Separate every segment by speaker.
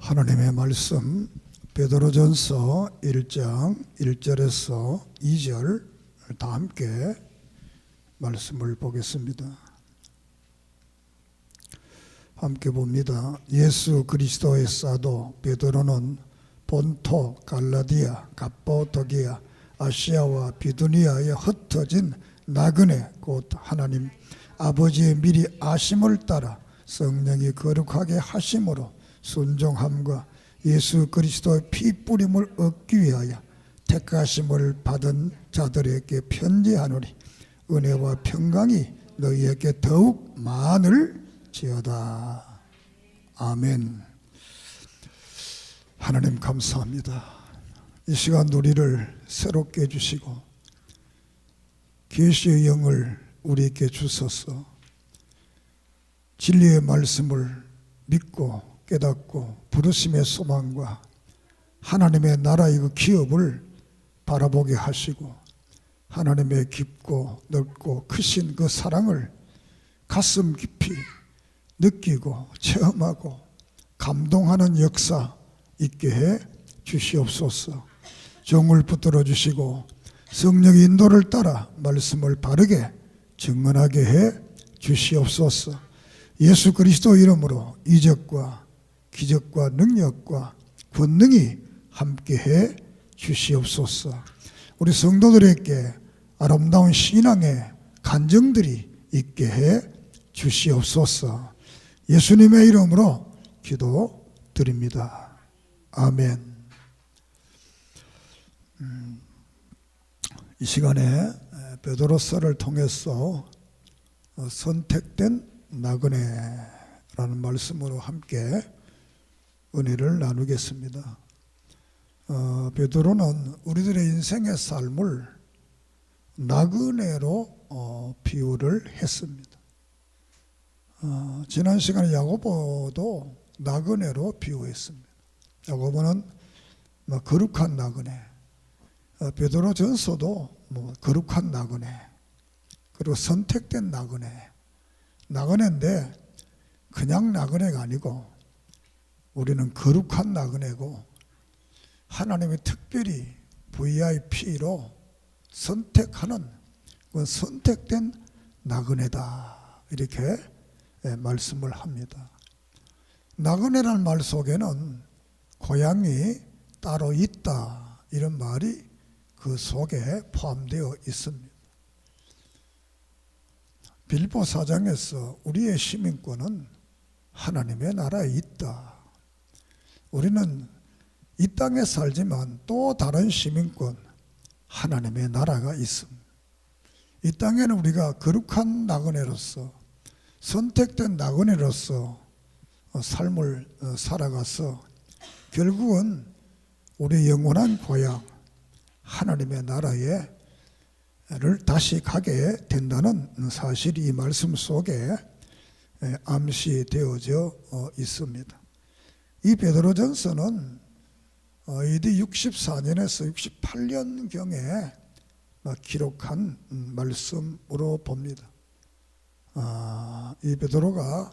Speaker 1: 하나님의 말씀 베드로전서 1장 1절에서 2절 다 함께 말씀을 보겠습니다. 함께 봅니다. 예수 그리스도의 사도 베드로는 본토, 갈라디아, 갑보도기아, 아시아와 비두니아에 흩어진 나그네 곧 하나님 아버지의 미리 아심을 따라 성령이 거룩하게 하심으로 순종함과 예수 그리스도의 피 뿌림을 얻기 위하여 택하심을 받은 자들에게 편지하노니 은혜와 평강이 너희에게 더욱 많을지어다. 아멘. 하나님 감사합니다. 이 시간 우리를 새롭게 해주시고 계시의 영을 우리에게 주셔서 진리의 말씀을 믿고 깨닫고 부르심의 소망과 하나님의 나라의 그 기업을 바라보게 하시고 하나님의 깊고 넓고 크신 그 사랑을 가슴 깊이 느끼고 체험하고 감동하는 역사 있게 해 주시옵소서. 종을 붙들어 주시고 성령의 인도를 따라 말씀을 바르게 증언하게 해 주시옵소서. 예수 그리스도 이름으로 이적과 기적과 능력과 권능이 함께해 주시옵소서. 우리 성도들에게 아름다운 신앙의 간증들이 있게 해 주시옵소서. 예수님의 이름으로 기도드립니다. 아멘. 이 시간에 베드로서를 통해서 선택된 나그네라는 말씀으로 함께 은혜를 나누겠습니다. 베드로는 우리들의 인생의 삶을 나그네로 비유를 했습니다. 지난 시간에 야고보도 나그네로 비유했습니다. 야고보는 거룩한 나그네, 베드로 전서도 거룩한 나그네, 그리고 선택된 나그네, 나그네인데 그냥 나그네가 아니고 우리는 거룩한 나그네고 하나님이 특별히 VIP로 선택하는 그 선택된 나그네다 이렇게 말씀을 합니다. 나그네라는 말 속에는 고향이 따로 있다 이런 말이 그 속에 포함되어 있습니다. 빌립보 4장에서 우리의 시민권은 하나님의 나라에 있다. 우리는 이 땅에 살지만 또 다른 시민권 하나님의 나라가 있습니다. 이 땅에는 우리가 거룩한 나그네로서 선택된 나그네로서 삶을 살아가서 결국은 우리 영원한 고향 하나님의 나라에 를 다시 가게 된다는 사실이 이 말씀 속에 암시되어져 있습니다. 이 베드로전서는 AD 64년에서 68년경에 기록한 말씀으로 봅니다. 이 베드로가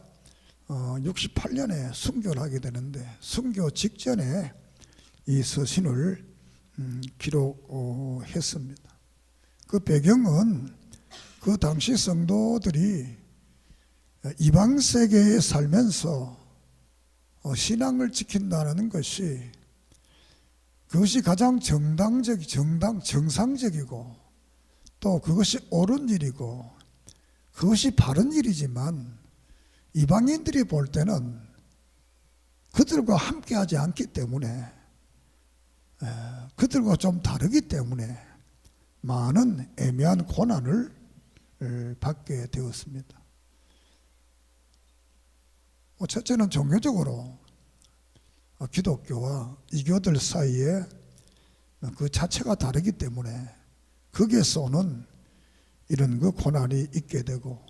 Speaker 1: 68년에 순교를 하게 되는데 순교 직전에 이 서신을 기록했습니다. 그 배경은 그 당시 성도들이 이방 세계에 살면서 신앙을 지킨다는 것이 그것이 가장 정상적이고 또 그것이 옳은 일이고 그것이 바른 일이지만 이방인들이 볼 때는 그들과 함께하지 않기 때문에 그들과 좀 다르기 때문에 많은 애매한 고난을 받게 되었습니다. 첫째는 종교적으로 기독교와 이교들 사이에 그 자체가 다르기 때문에 거기에서 오는 이런 그 고난이 있게 되고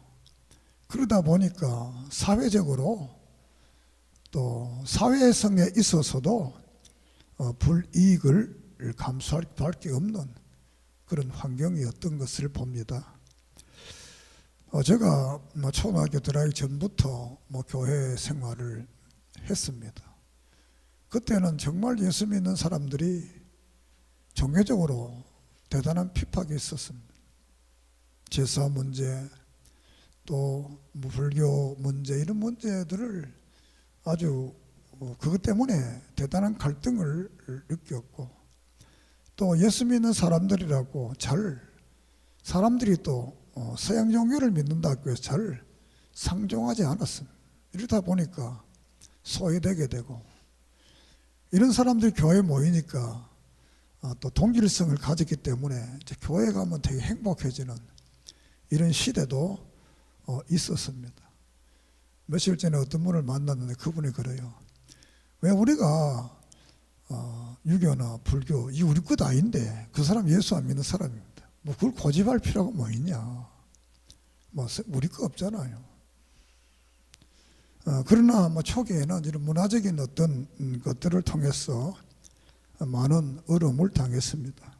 Speaker 1: 그러다 보니까 사회적으로 또 사회성에 있어서도 불이익을 감수할 게 없는 그런 환경이었던 것을 봅니다. 제가 초등학교 들어가기 전부터 교회 생활을 했습니다. 그때는 정말 예수 믿는 사람들이 종교적으로 대단한 핍박이 있었습니다. 제사 문제, 또 불교 문제, 이런 문제들을 아주 그것 때문에 대단한 갈등을 느꼈고, 또 예수 믿는 사람들이라고 사람들이 또 서양 종교를 믿는다고 해서 잘 상종하지 않았습니다. 이러다 보니까 소외되게 되고, 이런 사람들이 교회에 모이니까 또 동질성을 가졌기 때문에 이제 교회 가면 되게 행복해지는 이런 시대도 있었습니다. 며칠 전에 어떤 분을 만났는데 그분이 그래요. 왜 우리가 유교나 불교 이 우리 것 아닌데 그 사람 예수 안 믿는 사람입니다. 뭐 그걸 고집할 필요가 뭐 있냐. 뭐 우리 거 없잖아요. 그러나 뭐 초기에는 이런 문화적인 어떤 것들을 통해서 많은 어려움을 당했습니다.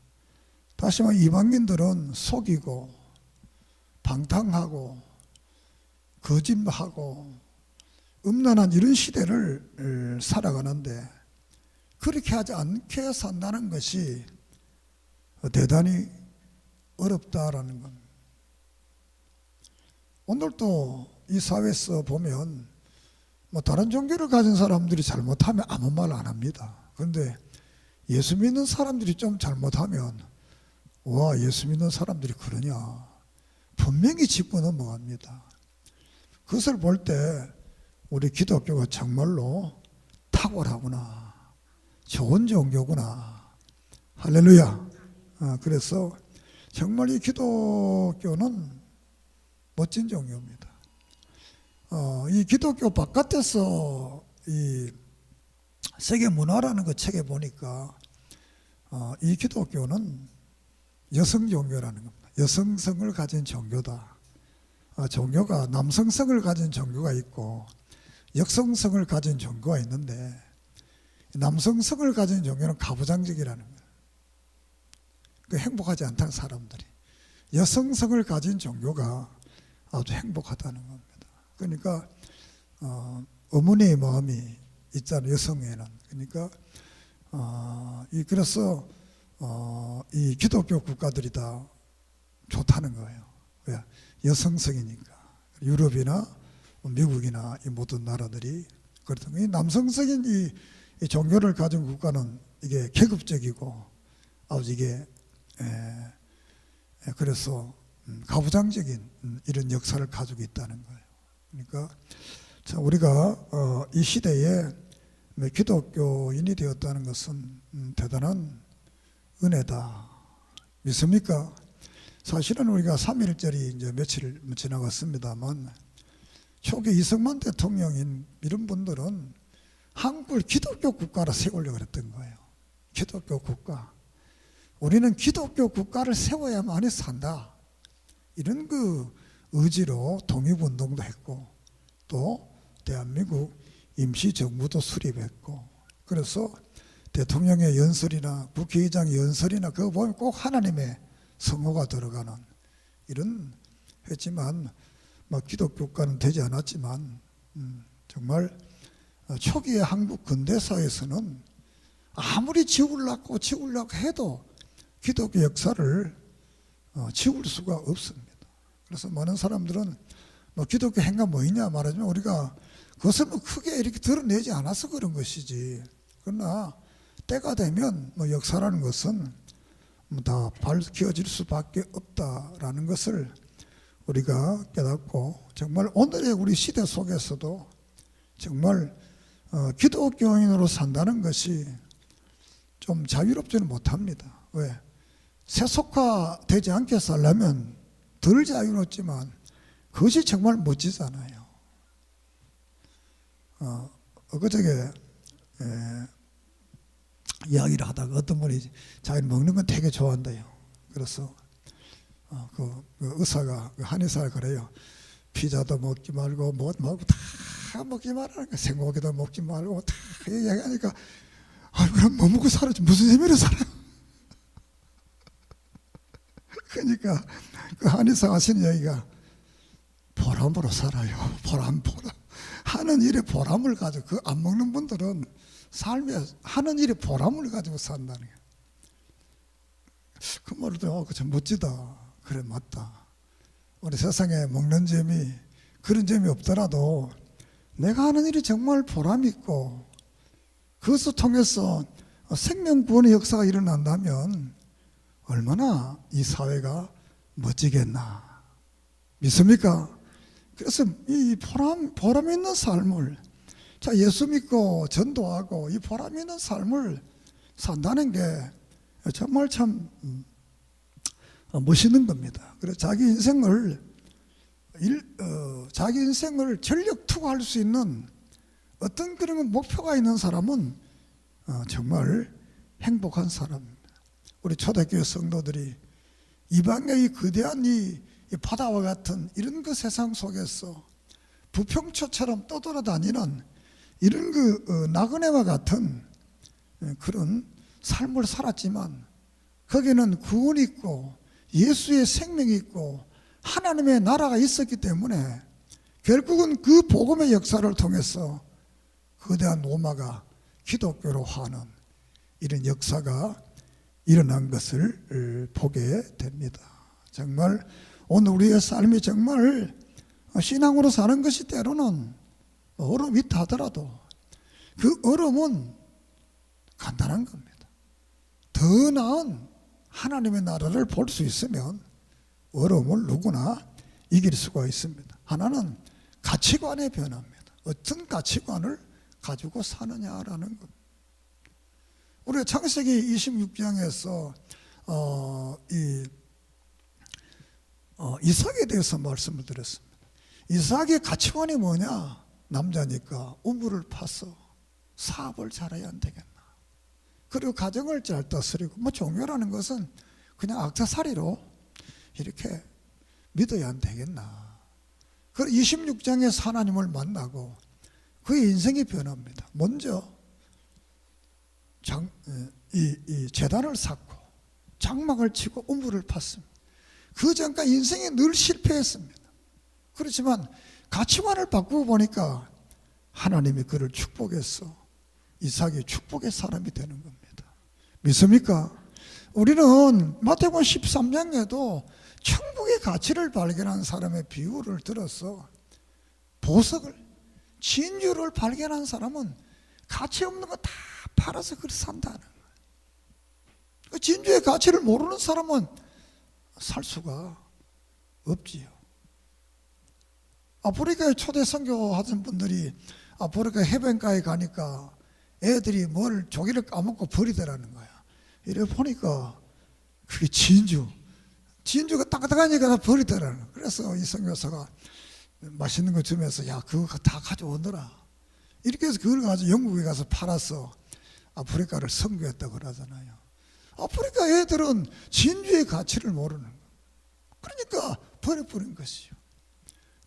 Speaker 1: 다시 말해 이방인들은 속이고 방탕하고 거짓말하고 음란한 이런 시대를 살아가는데, 그렇게 하지 않게 산다는 것이 대단히 어렵다라는 겁니다. 오늘도 이 사회에서 보면 뭐 다른 종교를 가진 사람들이 잘못하면 아무 말 안 합니다. 그런데 예수 믿는 사람들이 좀 잘못하면 와, 예수 믿는 사람들이 그러냐, 분명히 짚고 넘어갑니다. 그것을 볼 때 우리 기독교가 정말로 탁월하구나, 좋은 종교구나. 할렐루야. 그래서 정말 이 기독교는 멋진 종교입니다. 이 기독교 바깥에서 이 세계 문화라는 그 책에 보니까 이 기독교는 여성 종교라는 겁니다. 여성성을 가진 종교다. 종교가 남성성을 가진 종교가 있고 여성성을 가진 종교가 있는데, 남성성을 가진 종교는 가부장적이라는 거예요. 그 행복하지 않다는 사람들이. 여성성을 가진 종교가 아주 행복하다는 겁니다. 그러니까 어머니의 마음이 있잖아요, 여성에는. 그러니까 그래서 이 기독교 국가들이 다 좋다는 거예요. 왜? 여성성이니까. 유럽이나 미국이나 이 모든 나라들이 그렇던 이 남성적인 이 종교를 가진 국가는 이게 계급적이고 아주 이게 그래서 가부장적인 이런 역사를 가지고 있다는 거예요. 그러니까 우리가 이 시대에 기독교인이 되었다는 것은 대단한 은혜다. 믿습니까? 사실은 우리가 3.1절이 이제 며칠 지나갔습니다만, 초기 이승만 대통령인 이런 분들은 한국을 기독교 국가로 세우려고 했던 거예요. 기독교 국가. 우리는 기독교 국가를 세워야만이 산다. 이런 그 의지로 독립운동도 했고, 또 대한민국 임시정부도 수립했고, 그래서 대통령의 연설이나 국회의장의 연설이나 그거 보면 꼭 하나님의 성호가 들어가는 이런 했지만, 뭐 기독교 국가는 되지 않았지만 정말 초기의 한국 근대사에서는 아무리 지우려고 해도 기독교 역사를 지울 수가 없습니다. 그래서 많은 사람들은 뭐 기독교 행가 뭐이냐 말하지만 우리가 그것을 뭐 크게 이렇게 드러내지 않아서 그런 것이지. 그러나 때가 되면 뭐 역사라는 것은 다 밝혀질 수밖에 없다라는 것을 우리가 깨닫고, 정말 오늘의 우리 시대 속에서도 정말 기독교인으로 산다는 것이 좀 자유롭지는 못합니다. 왜? 세속화되지 않게 살려면 덜 자유롭지만 그것이 정말 멋지잖아요. 그저께 이야기를 하다가 어떤 분이 자기는 먹는 건 되게 좋아한대요. 그래서 그 의사가, 한의사가 그래요. 피자도 먹지 말고 뭐 다 먹지 말라는 거야. 생고기도 먹지 말고 다 얘기하니까, 그럼 뭐 먹고 살아지, 무슨 재미로 살아? 그러니까 그 한의사가 하시는 얘기가 보람으로 살아요. 보람. 하는 일에 보람을 가지고, 그 안 먹는 분들은 삶에 하는 일이 보람을 가지고 산다는 거예요. 그 말을 듣고 참 멋지다. 그래, 맞다. 우리 세상에 먹는 재미, 그런 재미 없더라도 내가 하는 일이 정말 보람 있고 그것을 통해서 생명 구원의 역사가 일어난다면 얼마나 이 사회가 멋지겠나. 믿습니까? 그래서 이 보람 있는 삶을, 자, 예수 믿고 전도하고 이 보람 있는 삶을 산다는 게 정말 참 멋있는 겁니다. 그래서 자기 인생을 전력 투구할 수 있는 어떤 그런 목표가 있는 사람은 정말 행복한 사람입니다. 우리 초대교회 성도들이 이방의 이 거대한 이 바다와 같은 이런 그 세상 속에서 부평초처럼 떠돌아다니는 이런 그 나그네와 같은 그런 삶을 살았지만 거기는 구원이 있고 예수의 생명이 있고 하나님의 나라가 있었기 때문에 결국은 그 복음의 역사를 통해서 거대한 로마가 기독교로 하는 이런 역사가 일어난 것을 보게 됩니다. 정말 오늘 우리의 삶이 정말 신앙으로 사는 것이 때로는 어려움이 있다 하더라도 그 어려움은 간단한 겁니다. 더 나은 하나님의 나라를 볼 수 있으면 어려움을 누구나 이길 수가 있습니다. 하나는 가치관의 변화입니다. 어떤 가치관을 가지고 사느냐라는 겁니다. 우리가 창세기 26장에서 이삭에 대해서 말씀을 드렸습니다. 이삭의 가치관이 뭐냐? 남자니까 우물을 파서 사업을 잘해야 안 되겠나? 그리고 가정을 잘 다스리고, 종교라는 것은 그냥 악사사리로 이렇게 믿어야 안 되겠나? 그 26장에서 하나님을 만나고 그의 인생이 변합니다. 먼저 이 제단을 쌓고 장막을 치고 우물을 팠습니다. 그 전까지 인생이 늘 실패했습니다. 그렇지만 가치관을 바꾸고 보니까 하나님이 그를 축복했어. 이삭이 축복의 사람이 되는 겁니다. 믿습니까? 우리는 마태복음 13장에도 천국의 가치를 발견한 사람의 비유를 들어서 보석을, 진주를 발견한 사람은 가치 없는 거 다 팔아서 그렇게 산다는 거예요. 진주의 가치를 모르는 사람은 살 수가 없지요. 아프리카에 초대 선교하던 분들이 아프리카 해변가에 가니까 애들이 뭘 조기를 까먹고 버리더라는 거야. 이래 보니까 그게 진주가 딱딱하니까 다 버리더라는 거야. 그래서 이 선교사가 맛있는 거 주면서 야, 그거 다 가져오너라. 이렇게 해서 그걸 가지고 영국에 가서 팔아서 아프리카를 선교했다고 그러잖아요. 아프리카 애들은 진주의 가치를 모르는 거예요. 그러니까 버려버린 것이요.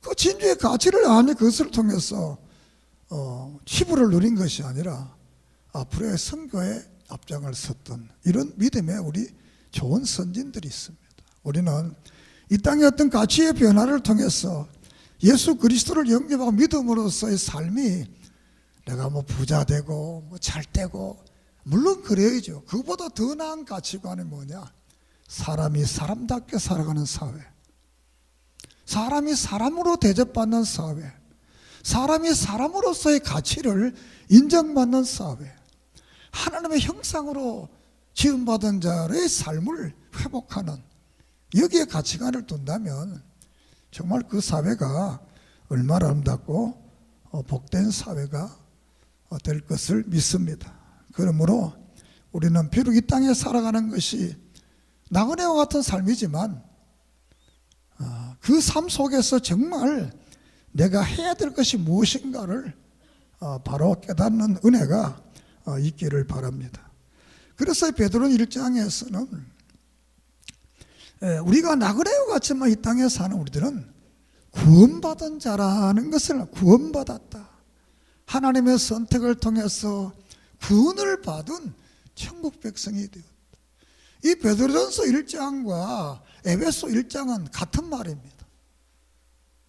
Speaker 1: 그 진주의 가치를 아니 그것을 통해서 치부를 누린 것이 아니라 앞으로의 선교에 앞장을 섰던 이런 믿음의 우리 좋은 선진들이 있습니다. 우리는 이 땅의 어떤 가치의 변화를 통해서 예수 그리스도를 영접하고 믿음으로서의 삶이 내가 부자 되고 잘 되고 물론 그래야죠. 그보다 더 나은 가치관이 뭐냐? 사람이 사람답게 살아가는 사회, 사람이 사람으로 대접받는 사회, 사람이 사람으로서의 가치를 인정받는 사회, 하나님의 형상으로 지음받은 자의 삶을 회복하는 여기에 가치관을 둔다면 정말 그 사회가 얼마나 아름답고 복된 사회가 될 것을 믿습니다. 그러므로 우리는 비록 이 땅에 살아가는 것이 나그네와 같은 삶이지만 그 삶 속에서 정말 내가 해야 될 것이 무엇인가를 바로 깨닫는 은혜가 있기를 바랍니다. 그래서 베드로 1장에서는 우리가 나그네와 같지만 이 땅에 사는 우리들은 구원받은 자라는 것을 구원받았다. 하나님의 선택을 통해서 구원을 받은 천국 백성이 되었다. 이 베드로전서 1장과 에베소 1장은 같은 말입니다.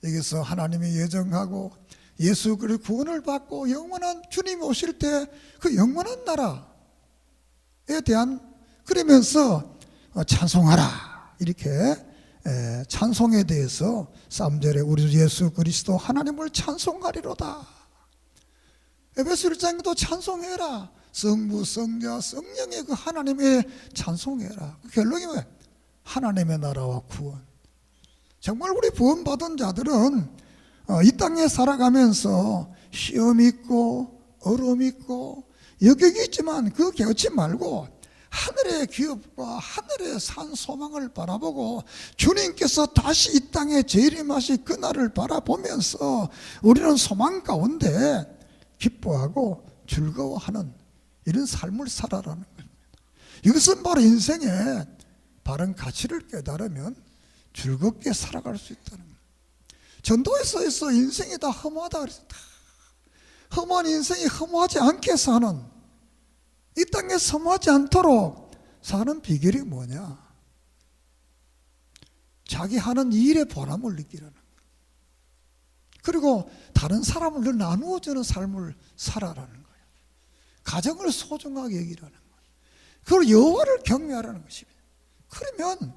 Speaker 1: 여기서 하나님이 예정하고 예수 그리스도 구원을 받고 영원한 주님이 오실 때 그 영원한 나라에 대한 그러면서 찬송하라 이렇게 찬송에 대해서 3절에 우리 예수 그리스도 하나님을 찬송하리로다. 에베소 1장에도 찬송해라. 성부 성자 성령의 그 하나님의 찬송해라. 그 결론이 뭐야? 하나님의 나라와 구원. 정말 우리 구원받은 자들은 이 땅에 살아가면서 시험 있고 어려움 있고 여격이 있지만 그거 개의치 말고 하늘의 기업과 하늘의 산 소망을 바라보고 주님께서 다시 이 땅에 재림하실 그날을 바라보면서 우리는 소망 가운데 기뻐하고 즐거워하는 이런 삶을 살아라는 겁니다. 이것은 바로 인생의 바른 가치를 깨달으면 즐겁게 살아갈 수 있다는 거예요. 전도에서 인생이 다 허무하다 그랬어요. 허무한 인생이 허무하지 않게 사는, 이 땅에 허무하지 않도록 사는 비결이 뭐냐? 자기 하는 일의 보람을 느끼라는 거예요. 그리고 다른 사람을 늘 나누어주는 삶을 살아라는 거예요. 가정을 소중하게 여기라는 거예요. 그걸 여호와를 경외하라는 것입니다. 그러면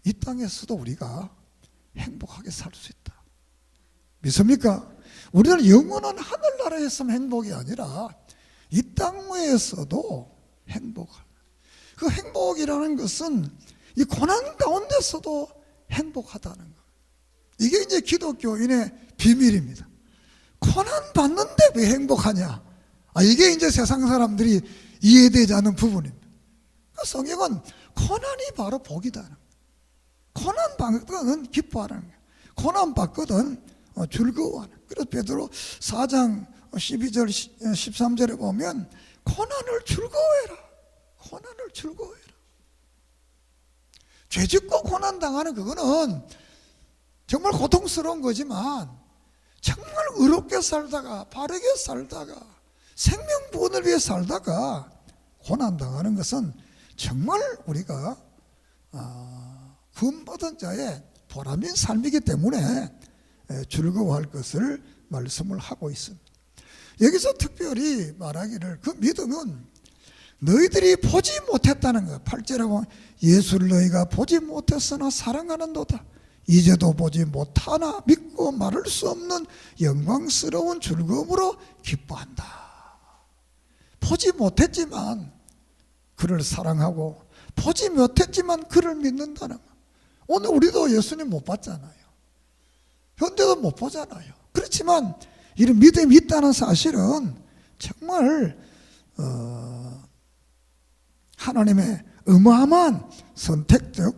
Speaker 1: 이 땅에서도 우리가 행복하게 살 수 있다. 믿습니까? 우리는 영원한 하늘나라에서만 행복이 아니라 이 땅에서도 행복한, 그 행복이라는 것은 이 고난 가운데서도 행복하다는 것. 이게 이제 기독교인의 비밀입니다. 고난 받는데 왜 행복하냐? 이게 이제 세상 사람들이 이해되지 않는 부분입니다. 성경은 고난이 바로 복이다. 고난 받거든 기뻐하라는 거예요. 고난 받거든 즐거워하는. 그래서 베드로 4장 12절 13절에 보면 고난을 즐거워해라. 고난을 즐거워해라. 죄짓고 고난 당하는 그거는 정말 고통스러운 거지만 정말 의롭게 살다가 바르게 살다가 생명구원을 위해 살다가 고난 당하는 것은 정말 우리가 구원받은 자의 보람인 삶이기 때문에 즐거워할 것을 말씀을 하고 있습니다. 여기서 특별히 말하기를 그 믿음은 너희들이 보지 못했다는 거야. 8절에 보면 예수를 너희가 보지 못했으나 사랑하는도다. 이제도 보지 못하나 믿고 말할 수 없는 영광스러운 즐거움으로 기뻐한다. 보지 못했지만 그를 사랑하고 보지 못했지만 그를 믿는다는 거야. 오늘 우리도 예수님 못 봤잖아요. 현대도 못 보잖아요. 그렇지만 이런 믿음이 있다는 사실은 정말 하나님의 어마어마한 선택적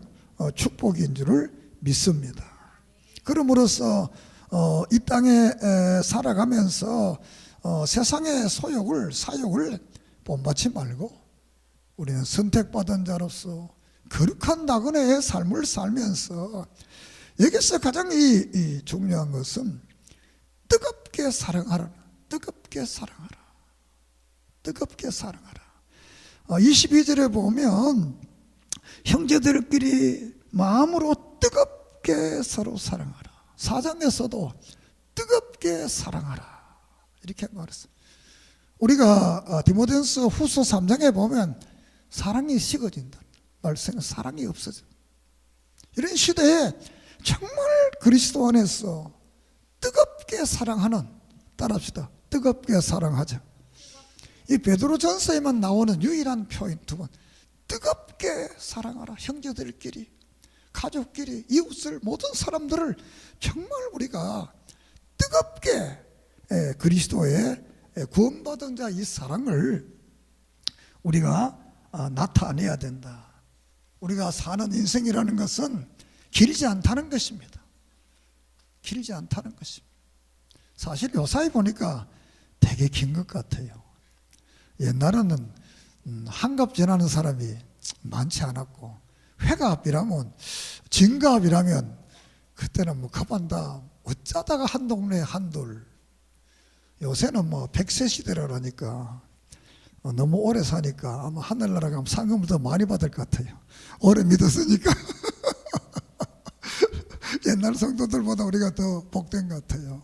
Speaker 1: 축복인 줄을 믿습니다. 그럼으로써 이 땅에 살아가면서 세상의 소욕을 사욕을 본받지 말고 우리는 선택받은 자로서 거룩한 나그네의 삶을 살면서 여기서 가장 이 중요한 것은 뜨겁게 사랑하라. 뜨겁게 사랑하라. 뜨겁게 사랑하라. 22절에 보면 형제들끼리 마음으로 뜨겁게 서로 사랑하라. 4장에서도 뜨겁게 사랑하라 이렇게 말했어요. 우리가 디모데전서 후서 3장에 보면 사랑이 식어진다. 말씀은 사랑이 없어져. 이런 시대에 정말 그리스도 안에서 뜨겁게 사랑하는, 따라합시다. 뜨겁게 사랑하자. 이 베드로전서에만 나오는 유일한 표현 두 번. 뜨겁게 사랑하라. 형제들끼리, 가족끼리, 이웃을, 모든 사람들을 정말 우리가 뜨겁게 그리스도의 구원받은 자 이 사랑을 우리가 나타내야 된다. 우리가 사는 인생이라는 것은 길지 않다는 것입니다. 길지 않다는 것입니다. 사실 요사이 보니까 되게 긴 것 같아요. 옛날에는 한갑 지나는 사람이 많지 않았고 회갑이라면 진갑이라면 그때는 뭐 가만다 어쩌다가 한 동네에 한둘. 요새는 뭐 100세 시대라니까 너무 오래 사니까 아마 하늘나라 가면 상금을 더 많이 받을 것 같아요. 오래 믿었으니까. 옛날 성도들보다 우리가 더 복된 것 같아요.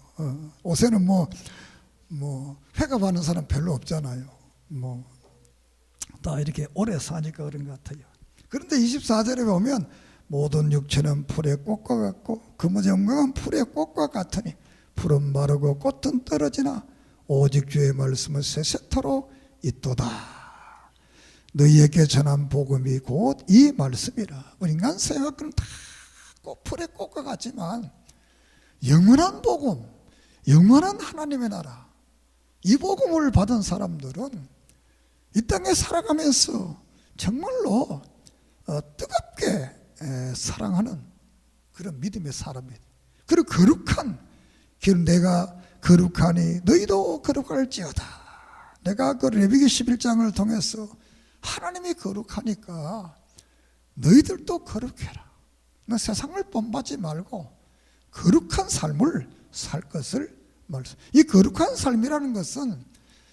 Speaker 1: 옷에는 뭐 회갑하는 사람 별로 없잖아요. 다 이렇게 오래 사니까 그런 것 같아요. 그런데 24절에 보면 모든 육체는 풀의 꽃과 같고 그무의 영광은 풀의 꽃과 같으니 풀은 마르고 꽃은 떨어지나 오직 주의 말씀은 세세토록 있도다. 너희에게 전한 복음이 곧 이 말씀이라. 우리 인간 생각은 다 풀의 꽃과 같지만 영원한 복음, 영원한 하나님의 나라, 이 복음을 받은 사람들은 이 땅에 살아가면서 정말로 뜨겁게 사랑하는 그런 믿음의 사람이에요. 그리고 거룩한 길, 내가 거룩하니 너희도 거룩할지어다. 내가 그 레위기 11장을 통해서 하나님이 거룩하니까 너희들도 거룩해라. 너 세상을 본받지 말고 거룩한 삶을 살 것을 말씀. 이 거룩한 삶이라는 것은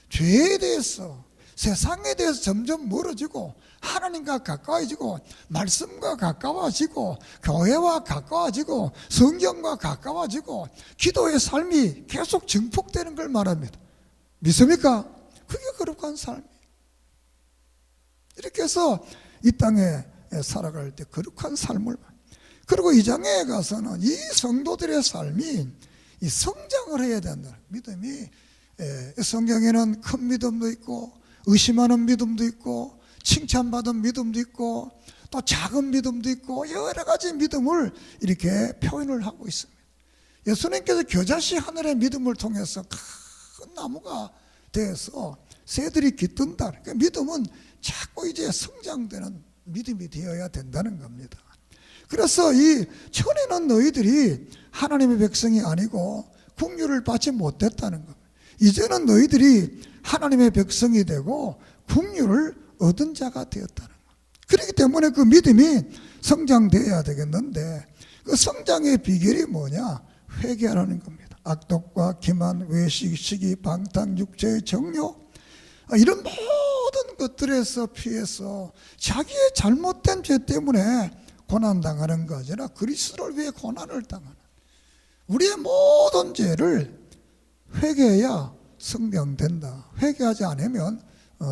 Speaker 1: 죄에 대해서, 세상에 대해서 점점 멀어지고 하나님과 가까워지고 말씀과 가까워지고 교회와 가까워지고 성경과 가까워지고 기도의 삶이 계속 증폭되는 걸 말합니다. 믿습니까? 그게 거룩한 삶이에요. 이렇게 해서 이 땅에 살아갈 때 거룩한 삶을, 그리고 이 장에 가서는 이 성도들의 삶이 이 성장을 해야 된다. 믿음이 성경에는 큰 믿음도 있고 의심하는 믿음도 있고 칭찬받은 믿음도 있고 또 작은 믿음도 있고 여러 가지 믿음을 이렇게 표현을 하고 있습니다. 예수님께서 겨자씨 하늘의 믿음을 통해서 큰 나무가 되어서 새들이 깃든다. 그러니까 믿음은 자꾸 이제 성장되는 믿음이 되어야 된다는 겁니다. 그래서 이 전에는 너희들이 하나님의 백성이 아니고 국류를 받지 못했다는 겁니다. 이제는 너희들이 하나님의 백성이 되고 국류를 얻은 자가 되었다는 겁니다. 그렇기 때문에 그 믿음이 성장되어야 되겠는데 그 성장의 비결이 뭐냐? 회개하라는 겁니다. 악독과 기만, 외식, 시기, 방탕, 육체의 정욕, 이런 모든 것들에서 피해서 자기의 잘못된 죄 때문에 고난당하는 거 아니라 그리스도를 위해 고난을 당하는, 우리의 모든 죄를 회개해야 성장된다. 회개하지 않으면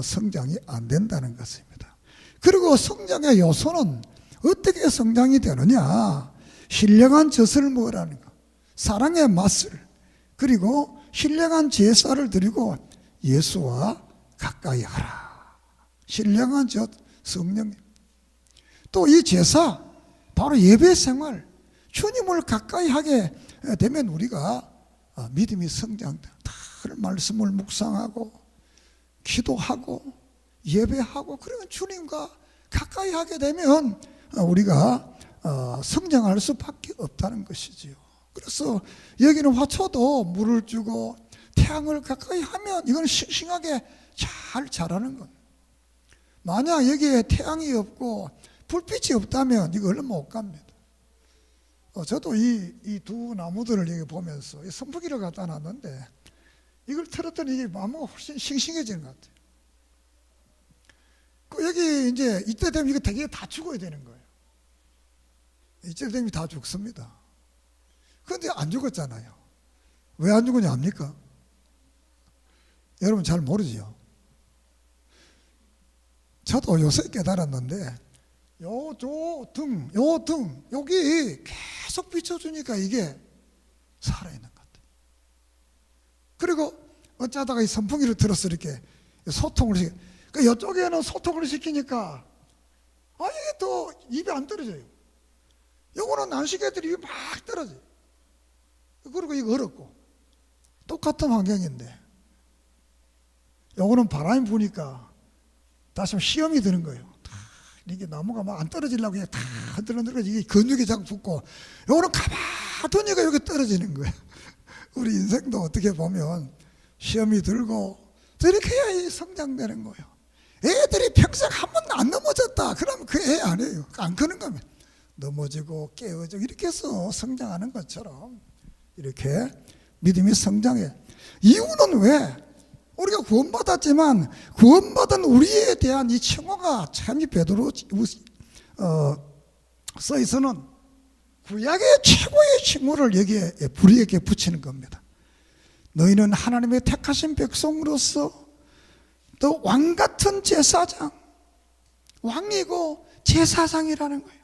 Speaker 1: 성장이 안 된다는 것입니다. 그리고 성장의 요소는 어떻게 성장이 되느냐? 신령한 젖을 먹으라는 것, 사랑의 맛을, 그리고 신령한 제사를 드리고 예수와 가까이 하라. 신령한 젖, 성령님. 또 이 제사, 바로 예배 생활, 주님을 가까이 하게 되면 우리가 믿음이 성장된다. 말씀을 묵상하고 기도하고 예배하고 그러면 주님과 가까이 하게 되면 우리가 성장할 수밖에 없다는 것이지요. 그래서 여기는 화초도 물을 주고 태양을 가까이 하면 이건 싱싱하게 잘 자라는 겁니다. 만약 여기에 태양이 없고 불빛이 없다면 이거 얼마 못 갑니다. 저도 이 두 나무들을 여기 보면서 선풍기를 갖다 놨는데 이걸 틀었더니 이게 나무가 훨씬 싱싱해지는 것 같아요. 여기 이제 이때 되면 이거 되게 다 죽어야 되는 거예요. 이때 되면 다 죽습니다. 그런데 안 죽었잖아요. 왜 안 죽었냐 압니까? 여러분 잘 모르지요. 저도 요새 깨달았는데 요 등 여기 계속 비춰주니까 이게 살아있는 것 같아요. 그리고 어쩌다가 이 선풍기를 들어서 이렇게 소통을 시켜. 그 이쪽에는 소통을 시키니까 이게 또 입에 안 떨어져요. 요거는 난시개들이 입에 막 떨어져요. 그리고 이거 어렵고 똑같은 환경인데 요거는 바람이 부니까 다시 시험이 드는 거예요. 이게 나무가 막 안 떨어지려고 그냥 다 흔들흔들 이게 근육이 자꾸 붙고 요거는 가만두니까 여기 떨어지는 거예요. 우리 인생도 어떻게 보면 시험이 들고 또 이렇게 해야 성장되는 거예요. 애들이 평생 한 번도 안 넘어졌다 그러면 그 애 아니에요. 안 크는 거면 넘어지고 깨어지고 이렇게 해서 성장하는 것처럼 이렇게 믿음이 성장해. 이유는 왜? 우리가 구원받았지만 구원받은 우리에 대한 이称호가 참 이 베드로 서에서는 구약의 최고의 칭호를 여기에 불의에게 붙이는 겁니다. 너희는 하나님의 택하신 백성으로서 또 왕같은 제사장, 왕이고 제사장이라는 거예요.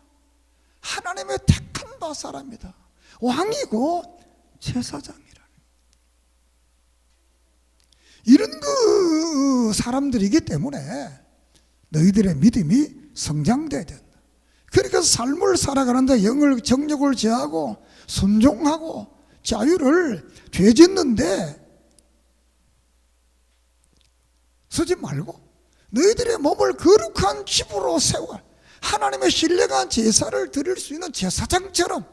Speaker 1: 하나님의 택한 바 사람이다. 왕이고 제사장이라는 거예요. 이런 그 사람들이기 때문에 너희들의 믿음이 성장돼야 된다. 그러니까 삶을 살아가는데 영을 정욕을 제하고 순종하고 자유를 죄짓는데 쓰지 말고 너희들의 몸을 거룩한 집으로 세워 하나님의 신령한 제사를 드릴 수 있는 제사장처럼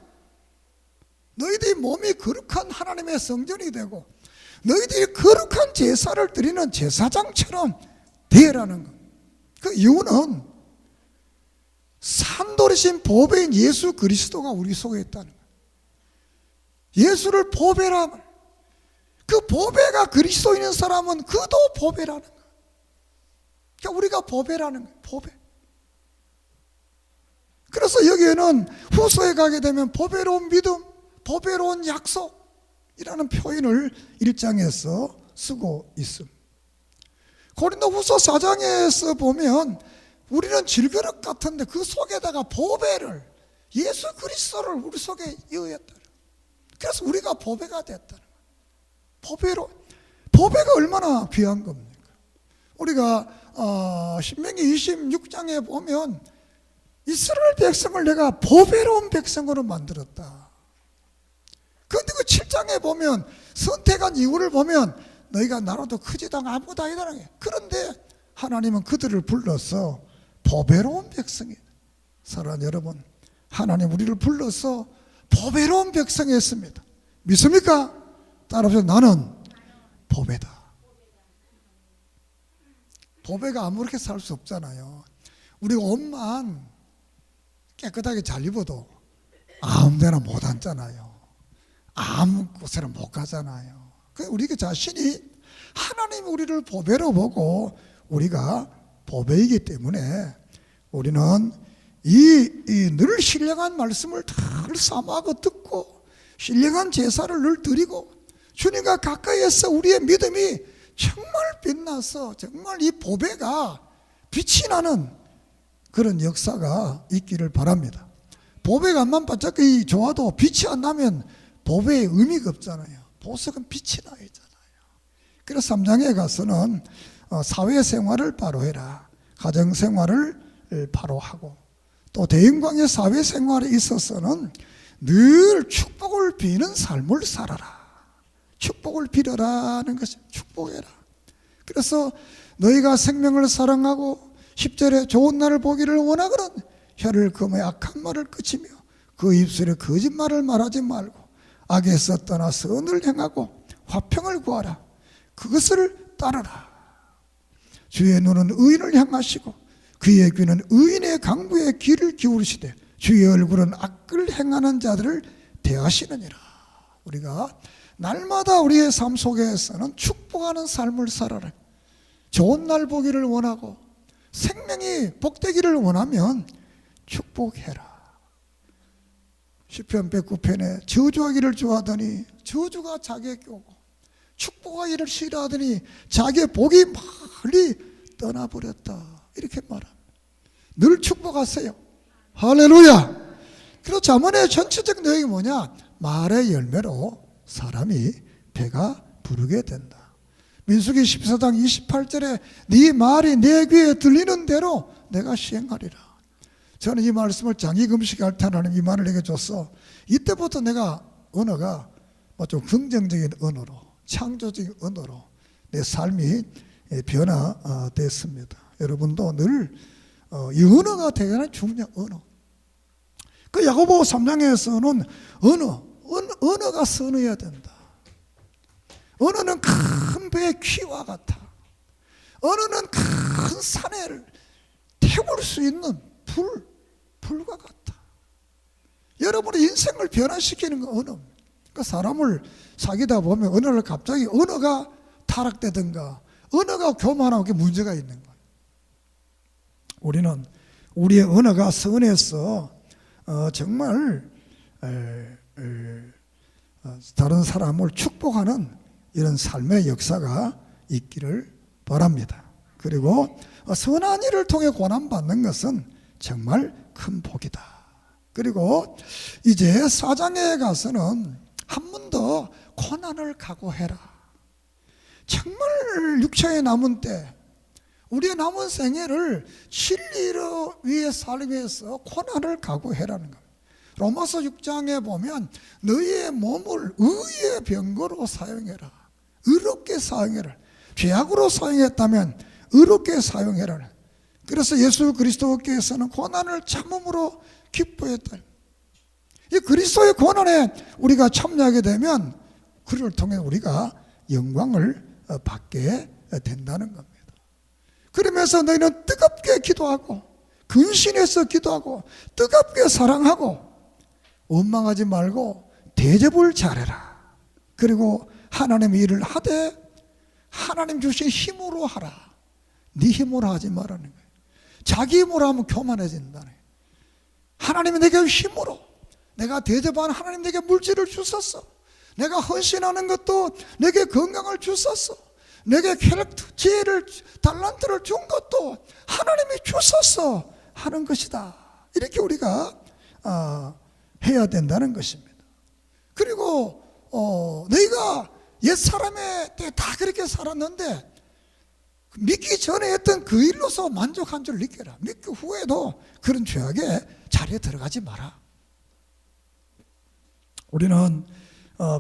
Speaker 1: 너희들의 몸이 거룩한 하나님의 성전이 되고 너희들이 거룩한 제사를 드리는 제사장처럼 되라는 것. 그 이유는 산돌이신 보배인 예수 그리스도가 우리 속에 있다는 거예요. 예수를 보배라. 그 보배가 그리스도인 사람은 그도 보배라는 거예요. 그러니까 우리가 보배라는 거예요. 보배. 그래서 여기에는 후서에 가게 되면 보배로운 믿음, 보배로운 약속이라는 표현을 1장에서 쓰고 있습니다. 고린도 후서 4장에서 보면 우리는 질그릇 같은데 그 속에다가 보배를, 예수 그리스도를 우리 속에 이어했다. 그래서 우리가 보배가 됐다는 거예요. 보배가 얼마나 귀한 겁니까? 우리가 신명기 26장에 보면 이스라엘 백성을 내가 보배로운 백성으로 만들었다. 그런데 그 7장에 보면 선택한 이유를 보면 너희가 나라도 크지도 않고 아무것도 아니다라는 거예요. 그런데 하나님은 그들을 불러서 보배로운 백성이에요. 사랑하는 여러분, 하나님 우리를 불러서 보배로운 백성이 했습니다. 믿습니까? 따라서 나는 보배다. 보배가 아무렇게 살 수 없잖아요. 우리가 옷만 깨끗하게 잘 입어도 아무 데나 못 앉잖아요. 아무 곳에나 못 가잖아요. 우리 자신이 하나님이 우리를 보배로 보고 우리가 보배이기 때문에 우리는 늘 신령한 말씀을 늘 사모하고 듣고 신령한 제사를 늘 드리고 주님과 가까이에서 우리의 믿음이 정말 빛나서 정말 이 보배가 빛이 나는 그런 역사가 있기를 바랍니다. 보배가 안만 반짝이 좋아도 빛이 안 나면 보배의 의미가 없잖아요. 보석은 빛이 나야 잖아요. 그래서 3장에 가서는 사회생활을 바로 해라, 가정생활을 바로 하고 또 대인관계 사회생활에 있어서는 늘 축복을 비는 삶을 살아라. 축복을 빌어라는 것이 축복해라. 그래서 너희가 생명을 사랑하고 10절에 좋은 날을 보기를 원하거든 혀를 금해 악한 말을 그치며 그 입술에 거짓말을 말하지 말고 악에서 떠나 선을 행하고 화평을 구하라. 그것을 따르라. 주의 눈은 의인을 향하시고 그의 귀는 의인의 강구에 귀를 기울이시되 주의 얼굴은 악을 행하는 자들을 대하시느니라. 우리가 날마다 우리의 삶 속에서는 축복하는 삶을 살아라. 좋은 날 보기를 원하고 생명이 복되기를 원하면 축복해라. 시편 109편에 저주하기를 좋아하더니 저주가 자기에게 오고 축복하기를 싫어하더니 자기의 복이 멀리 떠나버렸다. 이렇게 말합니다. 늘 축복하세요. 할렐루야. 그리고 잠언의 전체적 내용이 뭐냐? 말의 열매로 사람이 배가 부르게 된다. 민수기 14장 28절에 네 말이 내 귀에 들리는 대로 내가 시행하리라. 저는 이 말씀을 장기금식 할 때 하나님 이 말을 내게 줬어. 이때부터 내가 언어가 좀 긍정적인 언어로, 창조적인 언어로 내 삶이 변화됐습니다. 여러분도 늘 이 언어가 대단히 중요한 언어. 그 야고보 3장에서는 언어가 선해야 된다. 언어는 큰 배의 키와 같아. 언어는 큰 산을 태울 수 있는 불과 같아. 여러분의 인생을 변화시키는 건 언어. 그러니까 사람을 사귀다 보면 언어를 갑자기 언어가 타락되든가 언어가 교만하고 문제가 있는 거예요. 우리는 우리의 언어가 선해서 정말 다른 사람을 축복하는 이런 삶의 역사가 있기를 바랍니다. 그리고 선한 일을 통해 고난받는 것은 정말 큰 복이다. 그리고 이제 4장에 가서는 한 번 더 고난을 각오해라. 정말 육체에 남은 때, 우리의 남은 생애를 진리를 위해 살기 위해서 고난을 각오해라는 겁니다. 로마서 6장에 보면 너희의 몸을 의의 병거로 사용해라. 의롭게 사용해라. 죄악으로 사용했다면 의롭게 사용해라. 그래서 예수 그리스도께서는 고난을 참음으로 기뻐했다. 이 그리스도의 고난에 우리가 참여하게 되면 그를 통해 우리가 영광을 받게 된다는 겁니다. 그러면서 너희는 뜨겁게 기도하고 근신해서 기도하고 뜨겁게 사랑하고 원망하지 말고 대접을 잘해라. 그리고 하나님의 일을 하되 하나님 주신 힘으로 하라. 네 힘으로 하지 말라는 거예요. 자기 힘으로 하면 교만해진다는 거예요. 하나님이 내게 힘으로, 내가 대접한 하나님 내게 물질을 주셨어. 내가 헌신하는 것도 내게 건강을 주셨어. 내게 캐릭터, 지혜를, 달란트를 준 것도 하나님이 주셨어 하는 것이다. 이렇게 우리가 해야 된다는 것입니다. 그리고 너희가 옛사람의 때 다 그렇게 살았는데 믿기 전에 했던 그 일로서 만족한 줄 느껴라. 믿기 후에도 그런 죄악의 자리에 들어가지 마라. 우리는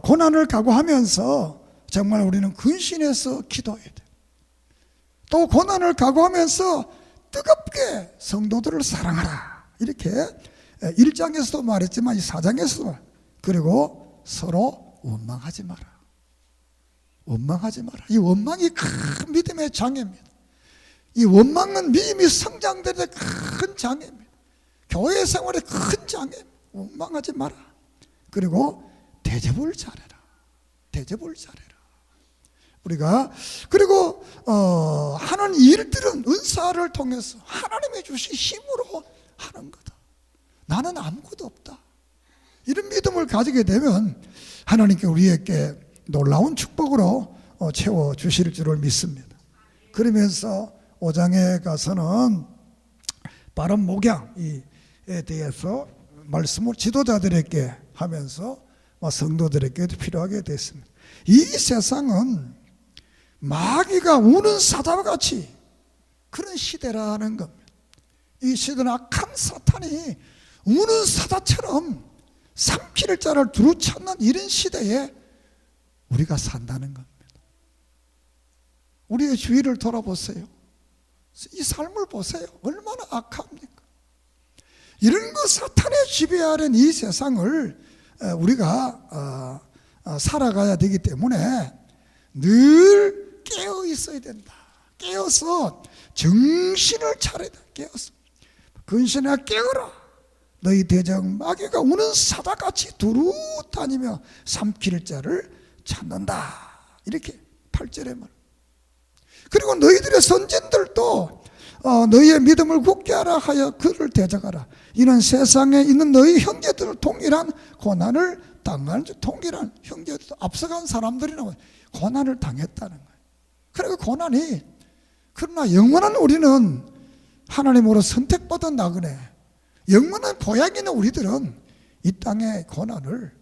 Speaker 1: 고난을 각오하면서 정말 우리는 근신해서 기도해야 돼. 또 고난을 각오하면서 뜨겁게 성도들을 사랑하라. 이렇게 1장에서도 말했지만 이 4장에서도, 그리고 서로 원망하지 마라. 원망하지 마라. 이 원망이 큰 믿음의 장애입니다. 이 원망은 믿음이 성장되는 큰 장애입니다. 교회 생활의 큰 장애입니다. 원망하지 마라. 그리고 대접을 잘해라. 대접을 잘해라. 우리가 그리고 하는 일들은 은사를 통해서 하나님이 주신 힘으로 하는 거다. 나는 아무것도 없다. 이런 믿음을 가지게 되면 하나님께 우리에게 놀라운 축복으로 채워주실 줄을 믿습니다. 그러면서 5장에 가서는 바른 목양에 대해서 말씀을 지도자들에게 하면서 성도들에게도 필요하게 됐습니다. 이 세상은 마귀가 우는 사자와 같이 그런 시대라는 겁니다. 이 시대는 악한 사탄이 우는 사자처럼 삼킬 자를 두루 찾는 이런 시대에 우리가 산다는 겁니다. 우리의 주위를 돌아보세요. 이 삶을 보세요. 얼마나 악합니까? 이런 거 사탄의 지배 아래 이 세상을 우리가 살아가야 되기 때문에 늘 깨어 있어야 된다. 깨어서 정신을 차려야 돼. 깨어서 근신아 깨어라. 너희 대적 마귀가 우는 사자같이 두루 다니며 삼킬 자를 찾는다. 이렇게 8절에 말. 그리고 너희들의 선진들도 너희의 믿음을 굳게 하라 하여 그를 대적하라. 이는 세상에 있는 너희 형제들 동일한 고난을 당한 동일한 형제들 앞서간 사람들이나 고난을 당했다는 거예요. 그리고 고난이, 그러나 영원한 우리는 하나님으로 선택받은 나그네, 영원한 고향에 있는 우리들은 이 땅의 고난을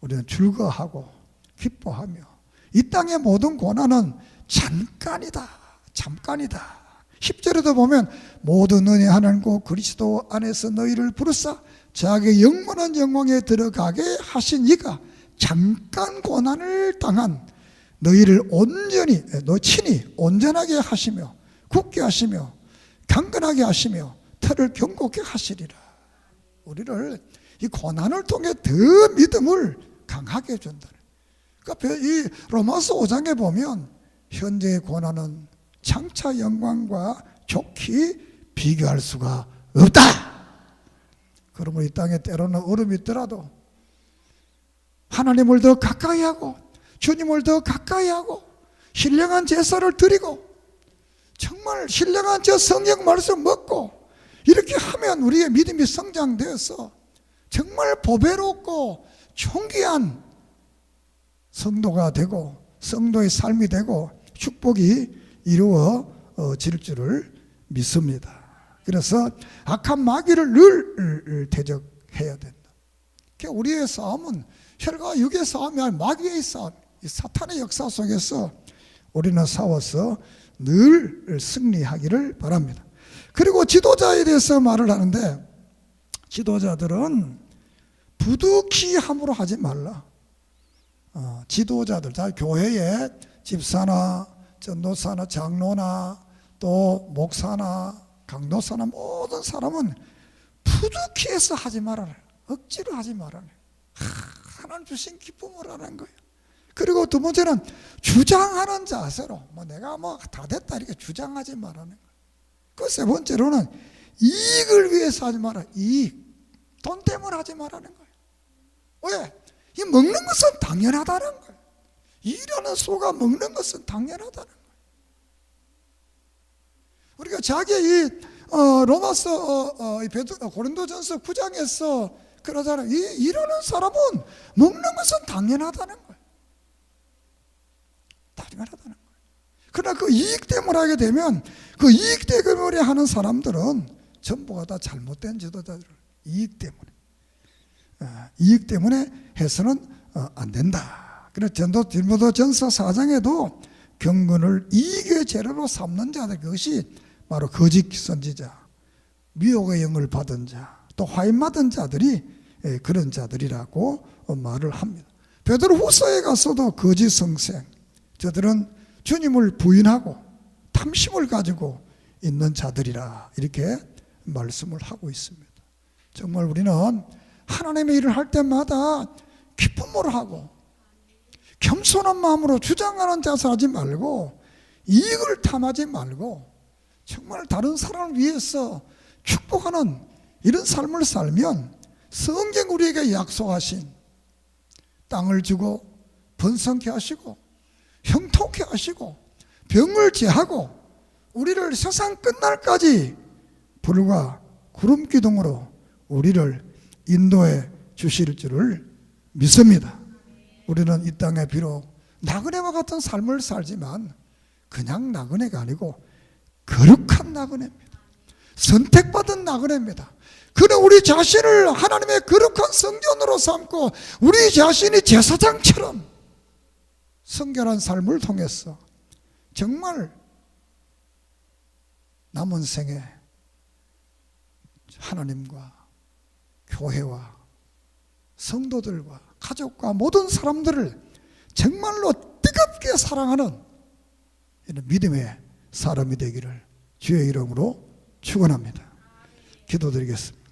Speaker 1: 우리는 즐거워하고 기뻐하며, 이 땅의 모든 고난은 잠깐이다. 잠깐이다. 10절에도 보면 모든 은혜 하나님과 그리스도 안에서 너희를 부르사 자기의 영원한 영광에 들어가게 하신 이가 잠깐 고난을 당한 너희를 온전히, 너 친히 온전하게 하시며 굳게 하시며 강건하게 하시며 터를 견고하게 하시리라. 우리를 이 고난을 통해 더 믿음을 강하게 해준다. 그러니까 이 로마서 5장에 보면 현재의 고난은 장차 영광과 좋게 비교할 수가 없다. 그러면 이 땅에 때로는 어려움이 있더라도 하나님을 더 가까이 하고 주님을 더 가까이 하고 신령한 제사를 드리고 정말 신령한 저 성경 말씀 먹고 이렇게 하면 우리의 믿음이 성장되어서 정말 보배롭고 존귀한 성도가 되고 성도의 삶이 되고 축복이 이루어질 줄을 믿습니다. 그래서 악한 마귀를 늘 대적해야 된다. 우리의 싸움은 혈과 육의 싸움이 아니라 마귀의 싸움, 이 사탄의 역사 속에서 우리는 싸워서 늘 승리하기를 바랍니다. 그리고 지도자에 대해서 말을 하는데, 지도자들은 부득이 함으로 하지 말라. 지도자들, 교회의 집사나 전도사나 장로나 또 목사나 강도사나 모든 사람은 부득이 해서 하지 말아라. 억지로 하지 말아라. 하나님 주신 기쁨을 하는 거예요. 그리고 두 번째는 주장하는 자세로 내가 다 됐다 이렇게 주장하지 말라는 거예요. 그 세 번째로는 이익을 위해서 하지 마라. 이익, 돈 때문에 하지 말라는 거예요. 왜? 이 먹는 것은 당연하다는 거예요. 일하는 소가 먹는 것은 당연하다는 거예요. 우리가 자기 이 로마서 고린도전서 9장에서 그러잖아요. 일하는 사람은 먹는 것은 당연하다는 거예요. 당연하다는 거예요. 그러나 그 이익 때문에 하게 되면 그 이익 때문에 하는 사람들은 전부가 다 잘못된 지도자들. 이익 때문에 해서는 안 된다. 그래서 디모데전서 4장에도 경건을 이익의 재료로 삼는 자들, 그것이 바로 거짓 선지자, 미혹의 영을 받은 자, 또 화인 맞은 자들이 그런 자들이라고 말을 합니다. 베드로후서에 가서도 거짓 성생, 저들은 주님을 부인하고 탐심을 가지고 있는 자들이라 이렇게 말씀을 하고 있습니다. 정말 우리는 하나님의 일을 할 때마다 기쁨으로 하고 겸손한 마음으로 주장하는 자세 하지 말고 이익을 탐하지 말고 정말 다른 사람을 위해서 축복하는 이런 삶을 살면 성경 우리에게 약속하신 땅을 주고 번성케 하시고 형통케 하시고 병을 제하고 우리를 세상 끝날까지 불과 구름 기둥으로 우리를 인도해 주실 줄을 믿습니다. 우리는 이 땅에 비록 나그네와 같은 삶을 살지만 그냥 나그네가 아니고 거룩한 나그네입니다. 선택받은 나그네입니다. 그는 우리 자신을 하나님의 거룩한 성전으로 삼고 우리 자신이 제사장처럼 성결한 삶을 통해서 정말 남은 생에 하나님과 교회와 성도들과 가족과 모든 사람들을 정말로 뜨겁게 사랑하는 이런 믿음의 사람이 되기를 주의 이름으로 축원합니다. 기도드리겠습니다.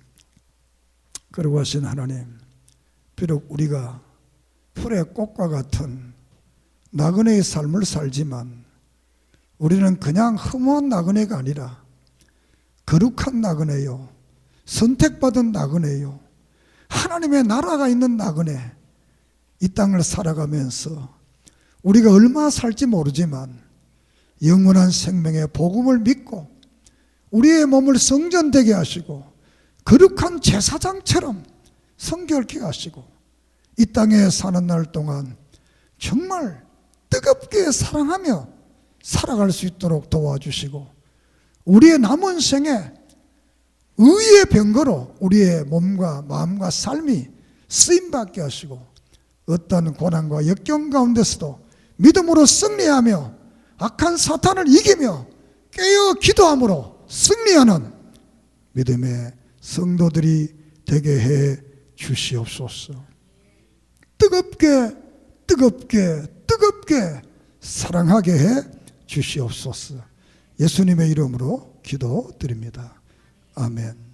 Speaker 1: 거룩하신 하나님, 비록 우리가 풀의 꽃과 같은 나그네의 삶을 살지만 우리는 그냥 허무한 나그네가 아니라 거룩한 나그네요, 선택받은 나그네요, 하나님의 나라가 있는 나그네, 이 땅을 살아가면서 우리가 얼마 살지 모르지만 영원한 생명의 복음을 믿고 우리의 몸을 성전되게 하시고 거룩한 제사장처럼 성결케 하시고 이 땅에 사는 날 동안 정말 뜨겁게 사랑하며 살아갈 수 있도록 도와주시고 우리의 남은 생에 의의 병거로 우리의 몸과 마음과 삶이 쓰임받게 하시고 어떤 고난과 역경 가운데서도 믿음으로 승리하며 악한 사탄을 이기며 깨어 기도함으로 승리하는 믿음의 성도들이 되게 해 주시옵소서. 뜨겁게 사랑하게 해 주시옵소서. 예수님의 이름으로 기도드립니다. 아멘.